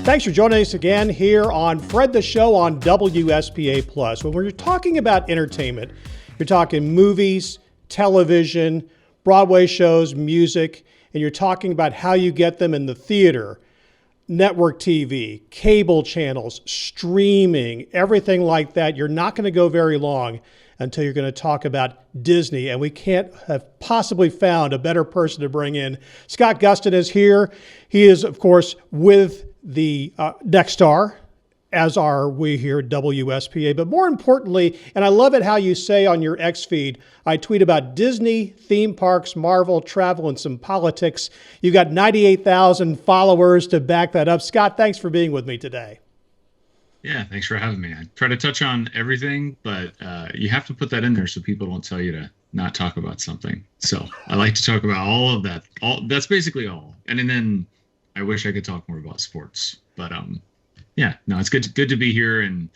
Thanks for joining us again here on Fred the Show on WSPA Plus. When we're talking about entertainment, you're talking movies, television, Broadway shows, music, and you're talking about how you get them in the theater, network TV, cable channels, streaming, everything like that. You're not going to go very long until you're going to talk about Disney, and we can't have possibly found a better person to bring in. Scott Gustin is here. He is, of course, with the Nexstar, as are we here at WSPA. But more importantly, and I love it how you say on your X feed, I tweet about Disney, theme parks, Marvel, travel, and some politics. You got 98,000 followers to back that up. Scott, thanks for being with me today. Yeah, thanks for having me. I try to touch on everything, but you have to put that in there so people don't tell you to not talk about something. So I like to talk about all of that. That's basically all. And then I wish I could talk more about sports. But yeah, no, it's good to be here and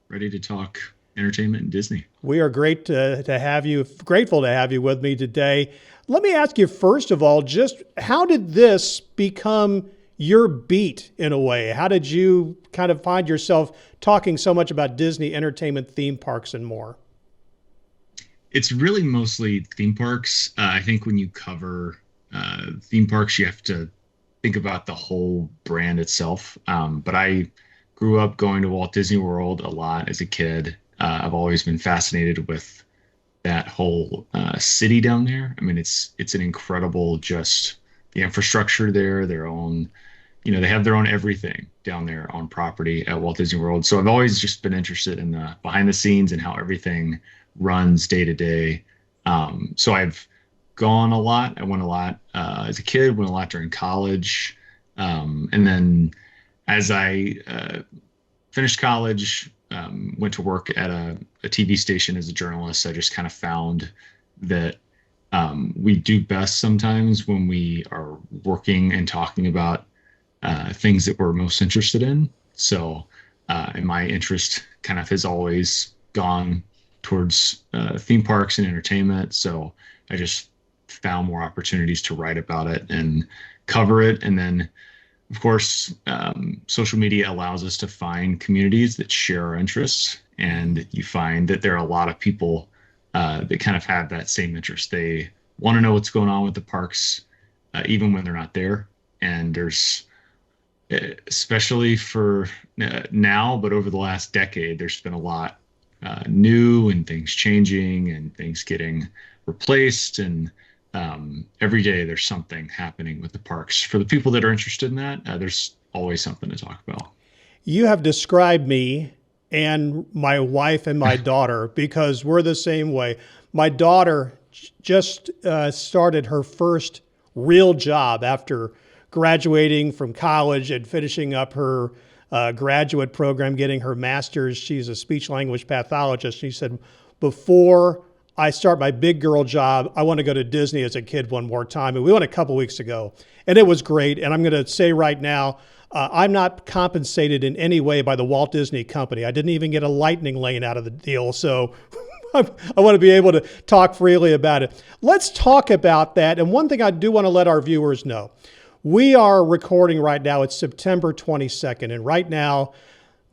ready to talk entertainment and Disney. We are great to have you, grateful to have you with me today. Let me ask you, first of all, just how did this become your beat in a way? How did you kind of find yourself talking so much about Disney entertainment, theme parks, and more? It's really mostly theme parks. I think when you cover theme parks, you have to think about the whole brand itself. But I grew up going to Walt Disney World a lot as a kid. I've always been fascinated with that whole city down there. I mean, it's an incredible, just the infrastructure there, their own, they have their own everything down there on property at Walt Disney World. So I've always just been interested in the behind the scenes and how everything runs day to day. So I've gone a lot. I went a lot as a kid, went a lot during college. And then as I finished college, went to work at a TV station as a journalist, I just kind of found that we do best sometimes when we are working and talking about things that we're most interested in. So, and my interest kind of has always gone towards theme parks and entertainment. So I just found more opportunities to write about it and cover it. And then, of course, social media allows us to find communities that share our interests. And you find that there are a lot of people that kind of have that same interest. They want to know what's going on with the parks, even when they're not there. And there's, especially for now, but over the last decade, there's been a lot new and things changing and things getting replaced. And every day there's something happening with the parks. For the people that are interested in that, there's always something to talk about. You have described me and my wife and my daughter because we're the same way. My daughter just started her first real job after graduating from college and finishing up her graduate program, getting her master's. She's a speech language pathologist. She said, before I start my big girl job, I want to go to Disney as a kid one more time. And we went a couple weeks ago, and it was great. And I'm going to say right now, I'm not compensated in any way by the Walt Disney Company. I didn't even get a lightning lane out of the deal. So I want to be able to talk freely about it. Let's talk about that. And one thing I do want to let our viewers know, we are recording right now. It's September 22nd. And right now,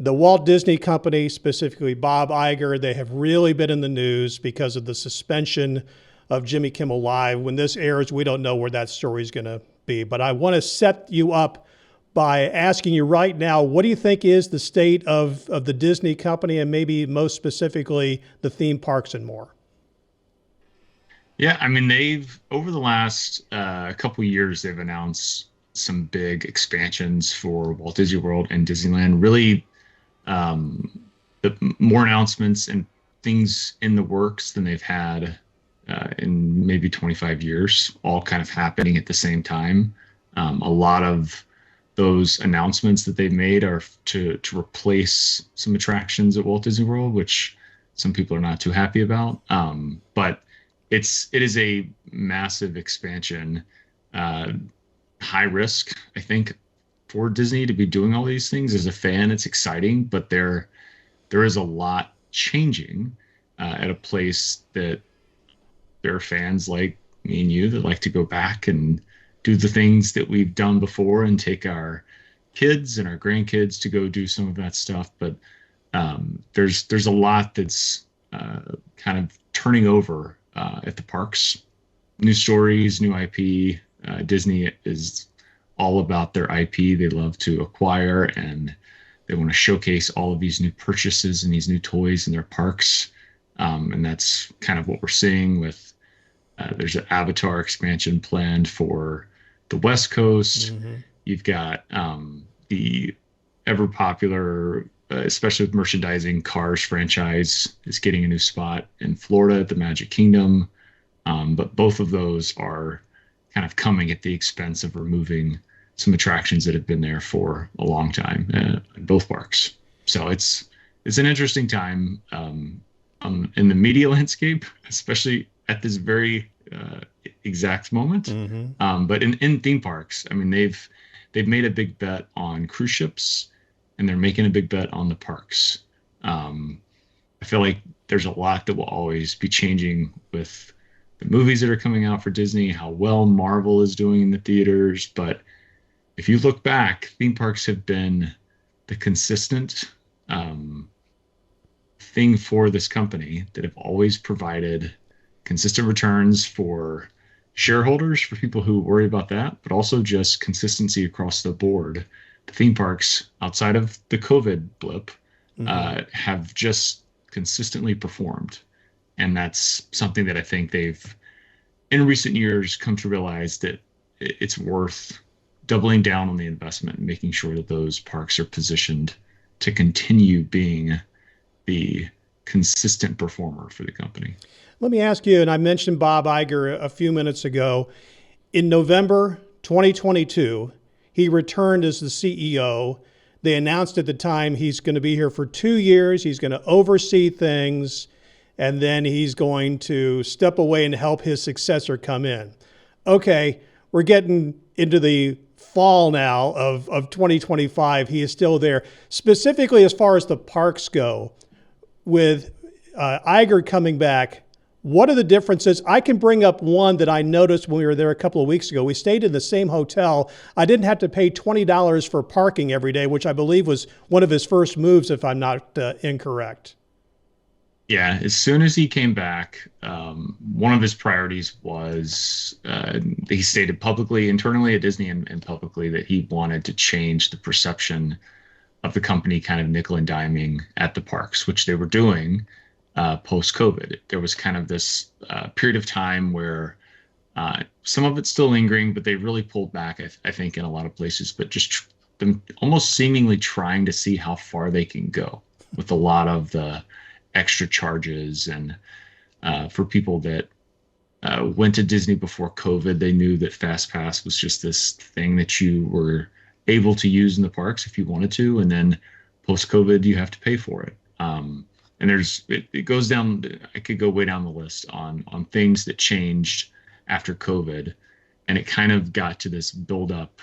the Walt Disney Company, specifically Bob Iger, they have really been in the news because of the suspension of Jimmy Kimmel Live. When this airs, we don't know where that story is going to be. But I want to set you up by asking you right now, what do you think is the state of the Disney Company and maybe most specifically the theme parks and more? Yeah, I mean, they've, over the last couple of years, they've announced some big expansions for Walt Disney World and Disneyland. Really, more announcements and things in the works than they've had in maybe 25 years, all kind of happening at the same time. A lot of those announcements that they've made are to replace some attractions at Walt Disney World, which some people are not too happy about. But it is a massive expansion, high risk, I think, for Disney to be doing all these things. As a fan, it's exciting, but there is a lot changing at a place that there are fans like me and you that like to go back and do the things that we've done before and take our kids and our grandkids to go do some of that stuff. But there's a lot that's kind of turning over at the parks. New stories, new IP. Disney is all about their IP. They love to acquire and they want to showcase all of these new purchases and these new toys in their parks. And that's kind of what we're seeing with there's an Avatar expansion planned for the West Coast. Hmm. You've got the ever popular, especially with merchandising, Cars franchise is getting a new spot in Florida at the Magic Kingdom. But both of those are kind of coming at the expense of removing some attractions that have been there for a long time in both parks. So it's an interesting time in the media landscape, especially at this very exact moment. Hmm. But in theme parks, I mean, they've made a big bet on cruise ships, and they're making a big bet on the parks. Um, I feel like there's a lot that will always be changing with the movies that are coming out for Disney, how well Marvel is doing in the theaters. But if you look back, theme parks have been the consistent um, thing for this company that have always provided consistent returns for shareholders, for people who worry about that, but also just consistency across the board. The theme parks, outside of the COVID blip, Hmm. have just consistently performed. And that's something that I think they've, in recent years, come to realize that it's worth doubling down on the investment and making sure that those parks are positioned to continue being the consistent performer for the company. Let me ask you, and I mentioned Bob Iger a few minutes ago. In November 2022, he returned as the CEO. They announced at the time he's going to be here for 2 years. He's going to oversee things, and then he's going to step away and help his successor come in. Okay, we're getting into the fall now of 2025. He is still there. Specifically, as far as the parks go, with Iger coming back, what are the differences? I can bring up one that I noticed when we were there a couple of weeks ago. We stayed in the same hotel. I didn't have to pay $20 for parking every day, which I believe was one of his first moves, if I'm not incorrect. Yeah, as soon as he came back, one of his priorities was he stated publicly, internally at Disney and publicly, that he wanted to change the perception of the company kind of nickel and diming at the parks, which they were doing post-COVID. There was kind of this period of time where some of it's still lingering, but they really pulled back, I think, in a lot of places, but just them almost seemingly trying to see how far they can go with a lot of the extra charges. And for people that went to Disney before COVID, they knew that Fast Pass was just this thing that you were able to use in the parks if you wanted to. And then post COVID, you have to pay for it. And it goes down, I could go way down the list on things that changed after COVID. And it kind of got to this buildup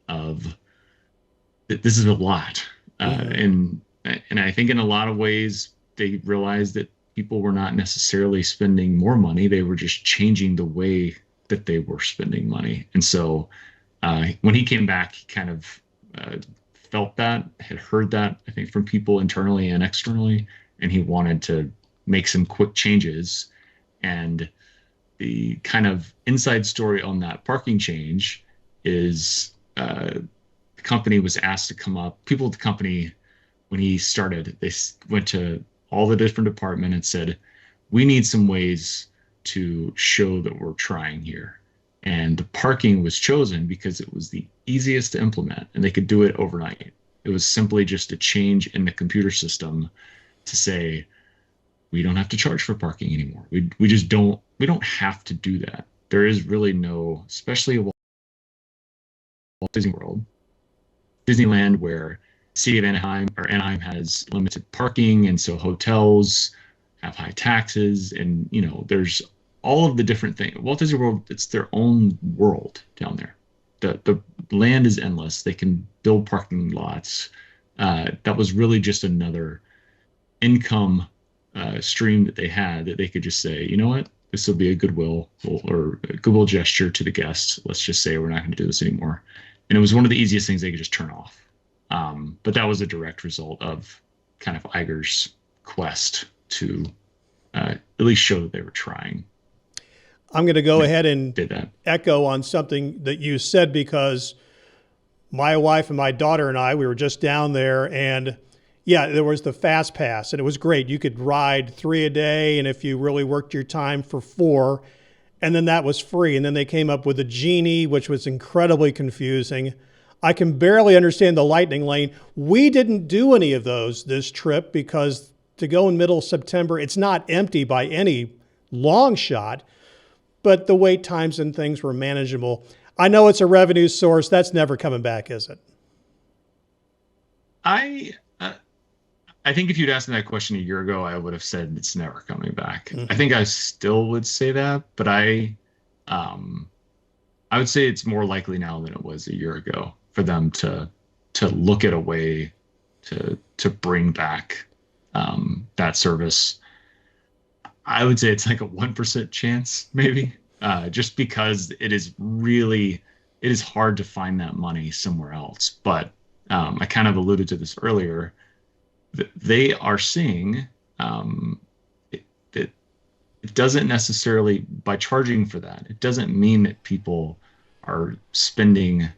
of that this is a lot. Mm-hmm. And I think in a lot of ways, they realized that people were not necessarily spending more money. They were just changing the way that they were spending money. And so when he came back, he kind of felt that, had heard that, I think, from people internally and externally. And he wanted to make some quick changes. And the kind of inside story on that parking change is the company was asked to come up. People at the company, when he started, they went to all the different departments and said, we need some ways to show that we're trying here. And the parking was chosen because it was the easiest to implement and they could do it overnight. It was simply just a change in the computer system to say, we don't have to charge for parking anymore. We just we don't have to do that. There is really no, especially Walt Disney World, Disneyland, where city of Anaheim or Anaheim has limited parking, and so hotels have high taxes, and there's all of the different things. Walt Disney World, it's their own world down there. The land is endless. They can build parking lots. That was really just another income stream that they had that they could just say, you know what, this will be a goodwill or a gesture to the guests. Let's just say we're not going to do this anymore. And it was one of the easiest things they could just turn off. But that was a direct result of kind of Iger's quest to at least show that they were trying. I'm going to go They ahead and did that. echo on something that you said because my wife and my daughter and I, we were just down there, and yeah, there was the fast pass and it was great. You could ride 3 a day, and if you really worked your time for 4, and then that was free. And then they came up with a genie, which was incredibly confusing. I can barely understand the lightning lane. We didn't do any of those this trip because to go in middle September, it's not empty by any long shot, but the wait times and things were manageable. I know it's a revenue source. That's never coming back, is it? I I think if you'd asked me that question a year ago, I would have said it's never coming back. I Mm-hmm. think I still would say that, but um, I would say it's more likely now than it was a year ago for them to look at a way to bring back that service. I would say it's like a 1% chance, maybe, just because it is hard to find that money somewhere else. But I kind of alluded to this earlier. They are seeing it, it, it doesn't necessarily, by charging for that, it doesn't mean that people are spending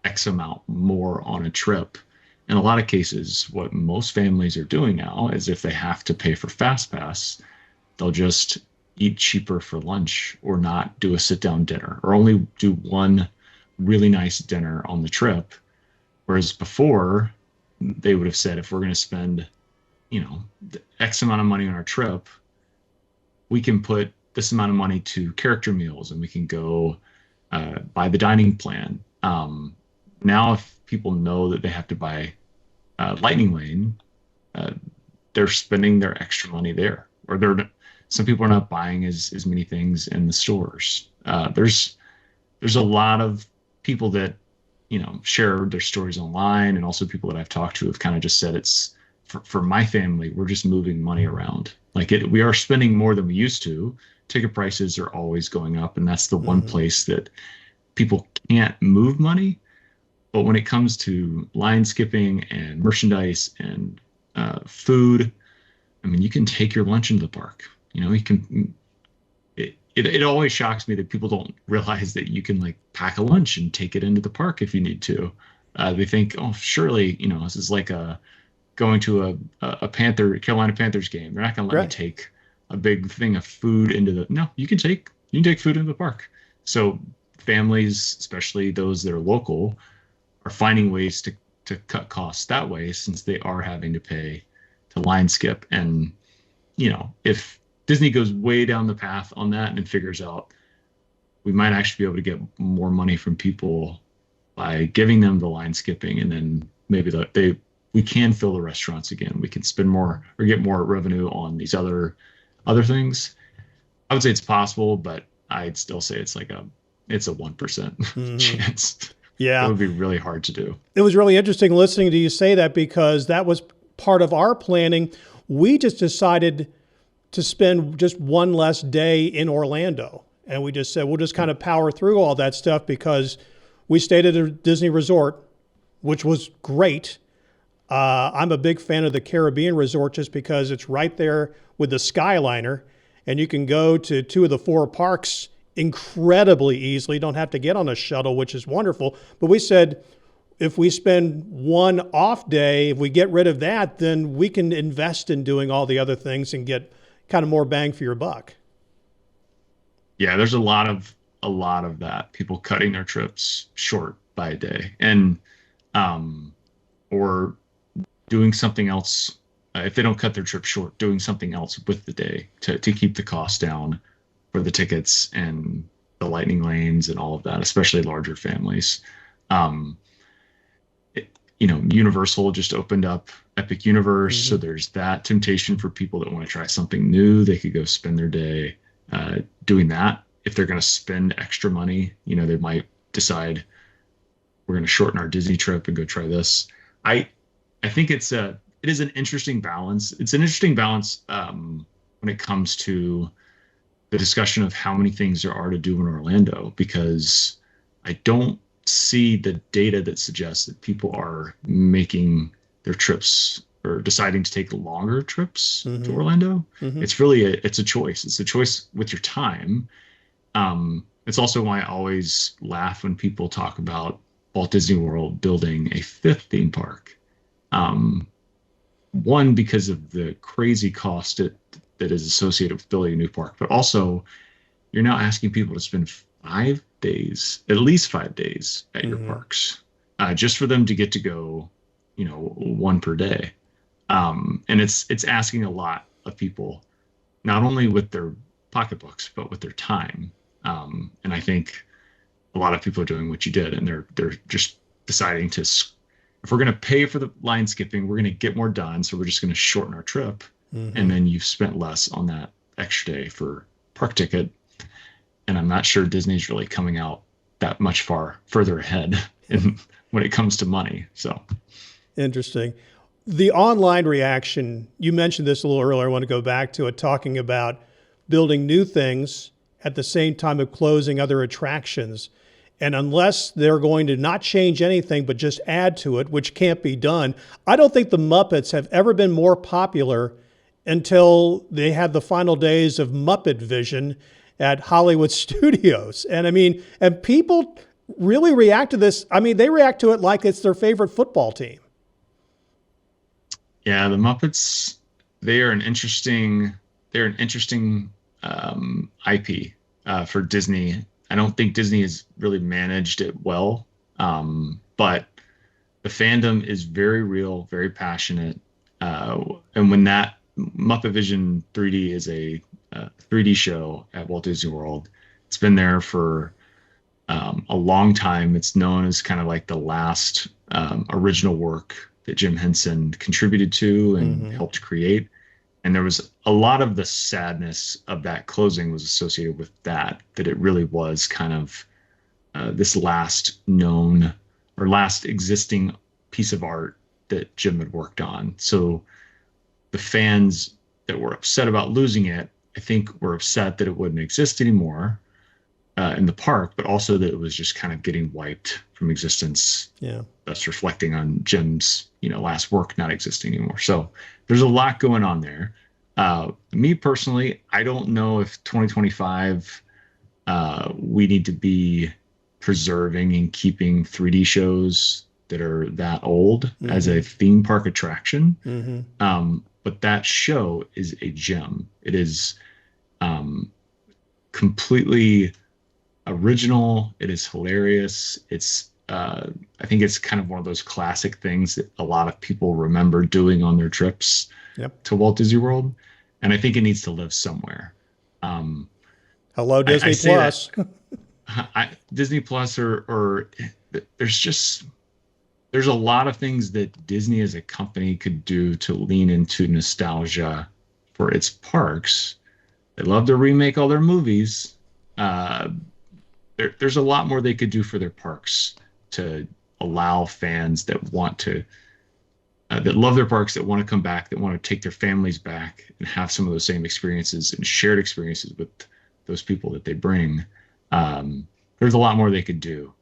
X amount more on a trip. In a lot of cases, what most families are doing now is if they have to pay for FastPass, they'll just eat cheaper for lunch or not do a sit down dinner or only do one really nice dinner on the trip. Whereas before, they would have said, if we're going to spend, X amount of money on our trip, we can put this amount of money to character meals and we can go buy the dining plan. Now, if people know that they have to buy Lightning Lane, uh, they're spending their extra money there, or they're some people are not buying as many things in the stores. There's a lot of people that share their stories online, and also people that I've talked to have kind of just said it's for my family, we're just moving money around. Like we are spending more than we used to. Ticket prices are always going up, and that's the one Mm-hmm. place that people can't move money. But when it comes to line skipping and merchandise and food, I mean, you can take your lunch into the park. You can. It always shocks me that people don't realize that you can like pack a lunch and take it into the park if you need to. They think, oh, surely, this is like going to a Carolina Panthers game. They're not going to let me Right. take a big thing of food into the. No, you can take food into the park. So families, especially those that are local, are finding ways to cut costs that way since they are having to pay to line skip. And if Disney goes way down the path on that and figures out we might actually be able to get more money from people by giving them the line skipping, and then maybe we can fill the restaurants again. We can spend more or get more revenue on these other things. I would say it's possible, but I'd still say it's a 1% Mm-hmm. chance. It Yeah. would be really hard to do. It was really interesting listening to you say that because that was part of our planning. We just decided to spend just one less day in Orlando. And we just said, we'll just kind of power through all that stuff because we stayed at a Disney resort, which was great. I'm a big fan of the Caribbean resort just because it's right there with the Skyliner, and you can go to 2 of the 4 parks incredibly easily. You don't have to get on a shuttle, which is wonderful. But we said if we spend one off day, if we get rid of that, then we can invest in doing all the other things and get kind of more bang for your buck. Yeah, there's a lot of that. People cutting their trips short by a day, and um, or doing something else. If they don't cut their trip short, doing something else with the day to keep the cost down for the tickets and the lightning lanes and all of that, especially larger families. Um, Universal just opened up Epic Universe, so Mm-hmm. there's that temptation for people that want to try something new. They could go spend their day doing that. If they're going to spend extra money, they might decide we're going to shorten our Disney trip and go try this. I I think it is an interesting balance. It's an interesting balance when it comes to the discussion of how many things there are to do in Orlando, because I don't see the data that suggests that people are making their trips or deciding to take longer trips to Mm-hmm. Orlando. Mm-hmm. It's a choice. It's a choice with your time. It's also why I always laugh when people talk about Walt Disney World building a fifth theme park. Um, One, because of the crazy cost that is associated with building a new park, but also you're now asking people to spend 5 days, at least 5 days at your Mm-hmm. parks, just for them to get to go, one per day. And it's asking a lot of people, not only with their pocketbooks, but with their time. And I think a lot of people are doing what you did, and they're just deciding to, if we're going to pay for the line skipping, we're going to get more done. So we're just going to shorten our trip, Mm-hmm. and then you've spent less on that extra day for park ticket. And I'm not sure Disney's really coming out that much further ahead in when it comes to money. So Interesting. The online reaction, you mentioned this a little earlier. I want to go back to it, talking about building new things at the same time of closing other attractions. And unless they're going to not change anything, but just add to it, which can't be done, I don't think the Muppets have ever been more popular until they had the final days of Muppet Vision at Hollywood Studios. And I mean, and people really react to this. I mean, they react to it like it's their favorite football team. yeah, the Muppets, they are an interesting IP for Disney. I don't think Disney has really managed it well, but the fandom is very real, very passionate. And when that Muppet Vision 3D is a 3D show at Walt Disney World, it's been there for a long time. It's known as kind of like the last original work that Jim Henson contributed to and Mm-hmm. helped create. And there was a lot of the sadness of that closing was associated with that it really was kind of this last known or last existing piece of art that Jim had worked on. So the fans that were upset about losing it, I think were upset that it wouldn't exist anymore in the park, but also that it was just kind of getting wiped from existence. Yeah. That's reflecting on Jim's, last work not existing anymore. So there's a lot going on there. Me personally, I don't know if 2025 we need to be preserving and keeping 3D shows that are that old as Mm-hmm. a theme park attraction. Mm-hmm. But that show is a gem. It is um, completely original. It is hilarious. I think it's kind of one of those classic things that a lot of people remember doing on their trips Yep. to Walt Disney World, and I think it needs to live somewhere. Um, Hello, I Disney say that Plus. Disney Plus or there's just there's a lot of things that Disney as a company could do to lean into nostalgia for its parks. They love to remake all their movies. Uh, there's a lot more they could do for their parks to allow fans that love their parks, that want to come back, that want to take their families back and have some of those same experiences and shared experiences with those people that they bring. There's a lot more they could do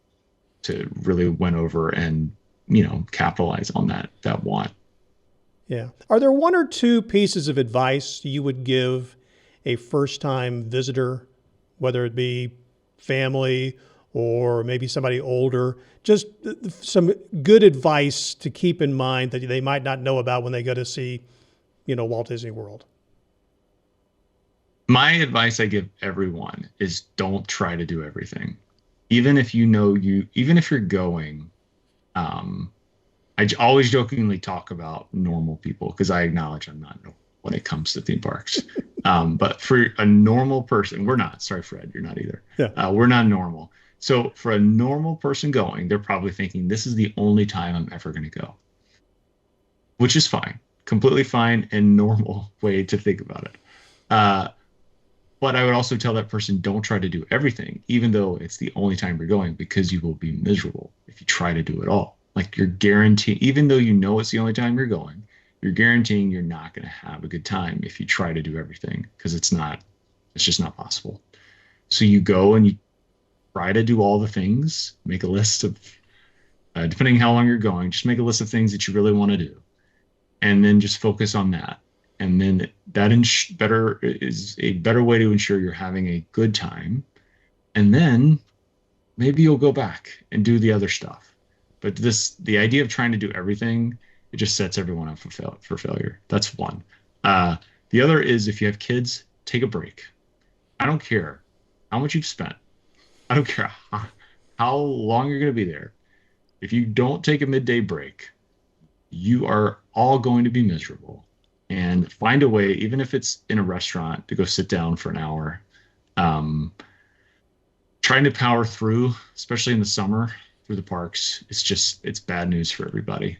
to really win over and capitalize on that want. Yeah. Are there one or two pieces of advice you would give a first time visitor, whether it be family or maybe somebody older? Just some good advice to keep in mind that they might not know about when they go to see, Walt Disney World. My advice I give everyone is don't try to do everything. Even if you're going, um, always jokingly talk about normal people because I acknowledge I'm not normal when it comes to theme parks. But for a normal person, we're not. Sorry, Fred, you're not either. Yeah. We're not normal. So for a normal person going, they're probably thinking this is the only time I'm ever going to go, which is fine, completely fine and normal way to think about it. Uh, but I would also tell that person don't try to do everything, even though it's the only time you're going, because you will be miserable if you try to do it all. Like you're guaranteeing, even though you know it's the only time you're going, you're guaranteeing you're not going to have a good time if you try to do everything because it's just not possible. So you go and try to do all the things, make a list of, depending how long you're going, just make a list of things that you really want to do, and then just focus on that. And then that better is a better way to ensure you're having a good time. And then maybe you'll go back and do the other stuff. But the idea of trying to do everything, it just sets everyone up for failure. That's one. Uh, the other is if you have kids, take a break. I don't care how much you've spent. I don't care how long you're going to be there. If you don't take a midday break, you are all going to be miserable. And find a way, even if it's in a restaurant, to go sit down for an hour. Um, Trying to power through, especially in the summer, through the parks, it's bad news for everybody.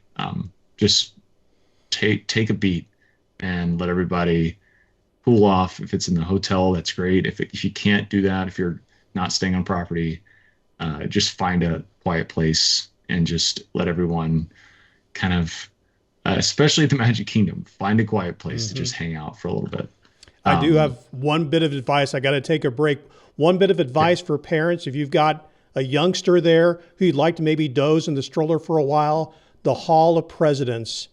Just take a beat and let everybody cool off. If it's in the hotel, that's great. If you can't do that, if you're not staying on property, just find a quiet place and just let everyone kind of, especially the Magic Kingdom, find a quiet place to Hmm. just hang out for a little bit. I do Um, have one bit of advice. I got to take a break. One bit of okay. advice for parents: if you've got a youngster there who you'd like to maybe doze in the stroller for a while, the Hall of Presidents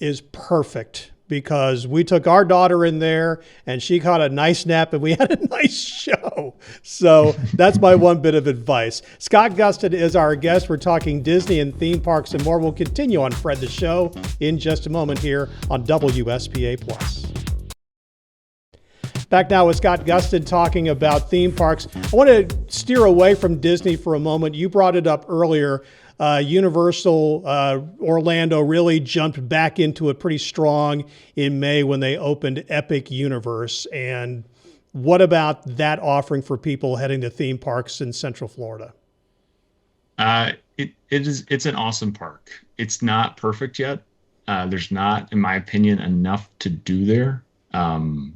is perfect because we took our daughter in there and she caught a nice nap and we had a nice show. So that's my one bit of advice. Scott Gustin is our guest. We're talking Disney and theme parks and more. We'll continue on Fred the Show in just a moment here on WSPA Plus. Back now with Scott Gustin talking about theme parks. I want to steer away from Disney for a moment. You brought it up earlier. Universal Orlando really jumped back into it pretty strong in May when they opened Epic Universe. And what about that offering for people heading to theme parks in Central Florida? It's an awesome park. It's not perfect yet. There's not, in my opinion, enough to do there. Um,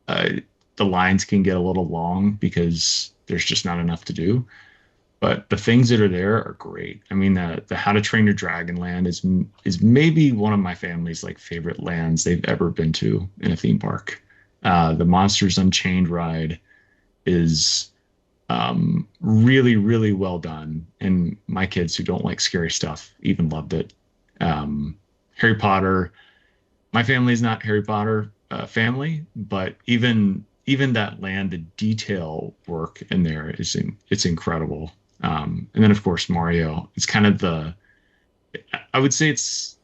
uh, the lines can get a little long because there's just not enough to do. But the things that are there are great. I mean, the How to Train Your Dragon land is maybe one of my family's like favorite lands they've ever been to in a theme park. The Monsters Unchained ride is really, really well done. And my kids who don't like scary stuff even loved it. Harry Potter, my family is not Harry Potter family, but even that land, the detail work in there it's incredible. And then of course Mario. It's kind of I would say it's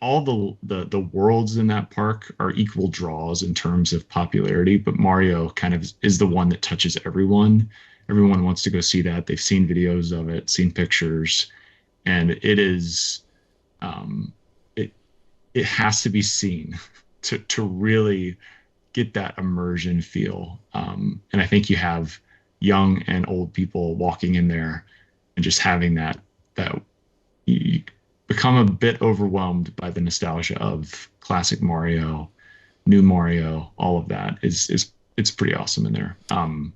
all the worlds in that park are equal draws in terms of popularity, but Mario kind of is the one that touches everyone. Everyone wants to go see that. They've seen videos of it, seen pictures, and it is um, it it has to be seen to really get that immersion feel. And I think you have young and old people walking in there and just having that you become a bit overwhelmed by the nostalgia of classic Mario, new Mario, all of that is it's pretty awesome in there. Some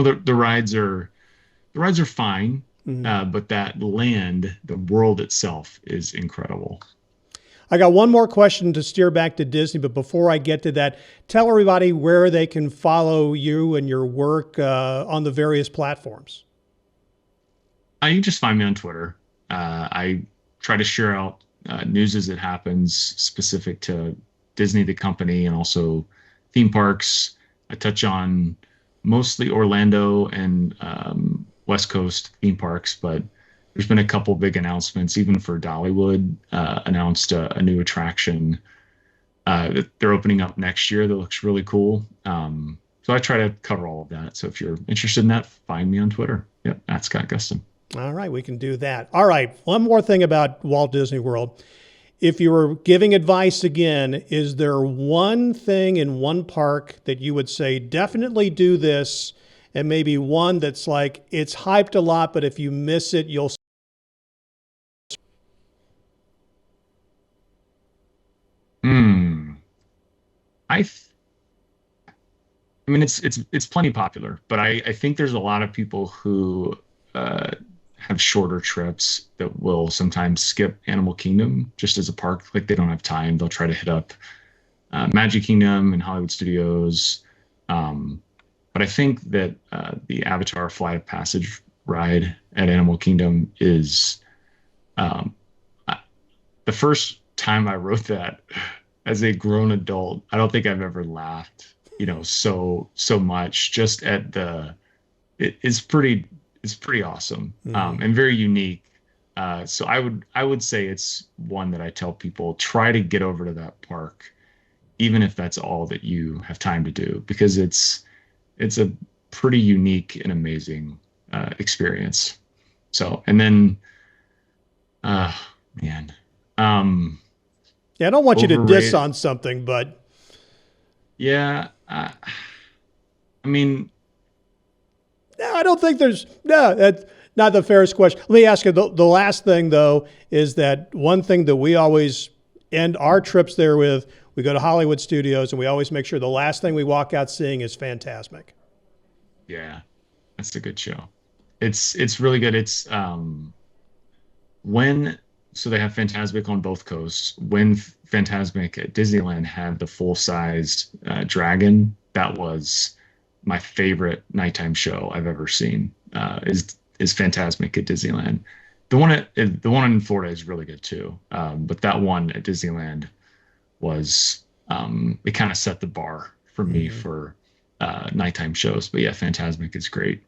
of the rides are fine, Mhm. but that land, the world itself, is incredible. I got one more question to steer back to Disney, but before I get to that, tell everybody where they can follow you and your work on the various platforms. You can just find me on Twitter. I try to share out news as it happens specific to Disney, the company, and also theme parks. I touch on mostly Orlando and West Coast theme parks, but there's been a couple big announcements, even for Dollywood, announced a new attraction that they're opening up next year that looks really cool. So I try to cover all of that. So if you're interested in that, find me on Twitter. Yep, at Scott Gustin. All right, we can do that. All right, one more thing about Walt Disney World. If you were giving advice again, is there one thing in one park that you would say definitely do this, and maybe one that's like it's hyped a lot, but if you miss it, you'll. Hmm. I th- I mean, it's plenty popular, but I think there's a lot of people who uh, have shorter trips that will sometimes skip Animal Kingdom just as a park. Like they don't have time. They'll try to hit up Magic Kingdom and Hollywood Studios. Um, but But I think that the Avatar Flight of Passage ride at Animal Kingdom is um, I- the first time I wrote that as a grown adult. I don't think I've ever laughed, so much. Just at it's pretty awesome, and very unique. So I would say it's one that I tell people, try to get over to that park, even if that's all that you have time to do, because it's a pretty unique and amazing experience. So, and then, man, Yeah, I don't want you to diss overrated. on something, but Yeah, I mean, no, I don't think there's no. That's not the fairest question. Let me ask you. The last thing though is that one thing that we always end our trips there with. We go to Hollywood Studios, and we always make sure the last thing we walk out seeing is Fantasmic. yeah, that's a good show. It's really good. It's when so they have Fantasmic on both coasts. When Fantasmic at Disneyland had the full-sized dragon, that was my favorite nighttime show I've ever seen. Is Fantasmic at Disneyland. The one in Florida is really good too. But that one at Disneyland was it kind of set the bar for me Mm-hmm. for nighttime shows. But yeah, Fantasmic is great.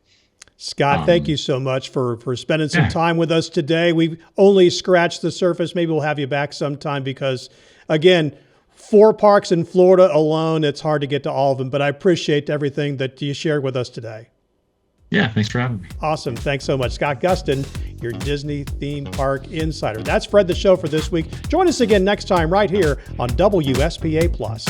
Scott, thank Um, you so much for spending some yeah, time with us today. We've only scratched the surface. Maybe we'll have you back sometime because, again, 4 parks in Florida alone, it's hard to get to all of them. But I appreciate everything that you shared with us today. yeah. Thanks for having me. Awesome. Thanks so much. Scott Gustin, your Disney theme park insider. That's Fred the Show for this week. Join us again next time right here on WSPA Plus.